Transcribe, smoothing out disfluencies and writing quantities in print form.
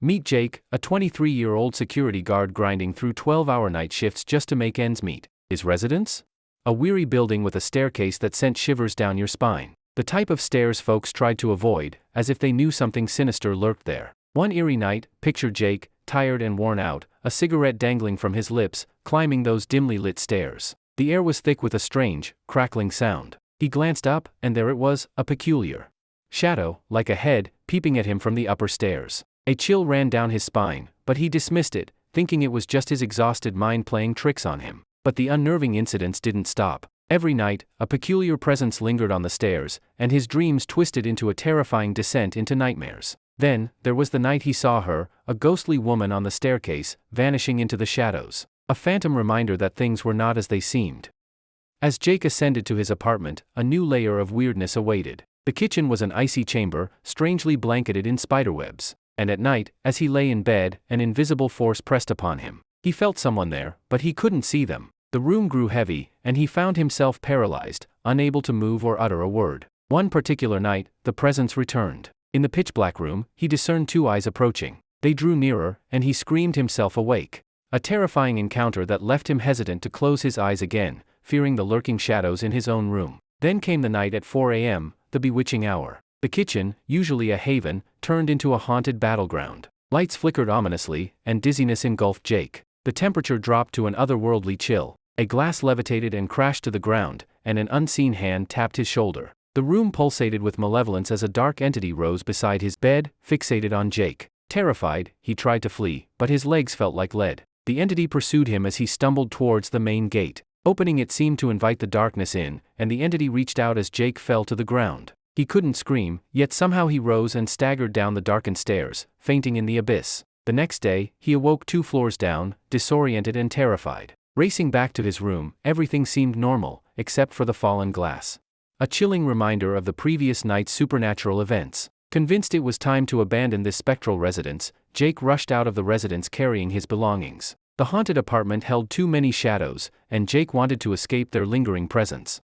Meet Jake, a 23-year-old security guard grinding through 12-hour night shifts just to make ends meet. His residence? A weary building with a staircase that sent shivers down your spine. The type of stairs folks tried to avoid, as if they knew something sinister lurked there. One eerie night, picture Jake, tired and worn out, a cigarette dangling from his lips, climbing those dimly lit stairs. The air was thick with a strange, crackling sound. He glanced up, and there it was, a peculiar shadow, like a head, peeping at him from the upper stairs. A chill ran down his spine, but he dismissed it, thinking it was just his exhausted mind playing tricks on him. But the unnerving incidents didn't stop. Every night, a peculiar presence lingered on the stairs, and his dreams twisted into a terrifying descent into nightmares. Then, there was the night he saw her, a ghostly woman on the staircase, vanishing into the shadows. A phantom reminder that things were not as they seemed. As Jake ascended to his apartment, a new layer of weirdness awaited. The kitchen was an icy chamber, strangely blanketed in spiderwebs. And at night, as he lay in bed, an invisible force pressed upon him. He felt someone there, but he couldn't see them. The room grew heavy, and he found himself paralyzed, unable to move or utter a word. One particular night, the presence returned. In the pitch-black room, he discerned two eyes approaching. They drew nearer, and he screamed himself awake. A terrifying encounter that left him hesitant to close his eyes again, fearing the lurking shadows in his own room. Then came the night at 4 a.m., the bewitching hour. The kitchen, usually a haven, turned into a haunted battleground. Lights flickered ominously, and dizziness engulfed Jake. The temperature dropped to an otherworldly chill. A glass levitated and crashed to the ground, and an unseen hand tapped his shoulder. The room pulsated with malevolence as a dark entity rose beside his bed, fixated on Jake. Terrified, he tried to flee, but his legs felt like lead. The entity pursued him as he stumbled towards the main gate. Opening it seemed to invite the darkness in, and the entity reached out as Jake fell to the ground. He couldn't scream, yet somehow he rose and staggered down the darkened stairs, fainting in the abyss. The next day, he awoke 2 floors down, disoriented and terrified. Racing back to his room, everything seemed normal, except for the fallen glass. A chilling reminder of the previous night's supernatural events. Convinced it was time to abandon this spectral residence, Jake rushed out of the residence carrying his belongings. The haunted apartment held too many shadows, and Jake wanted to escape their lingering presence.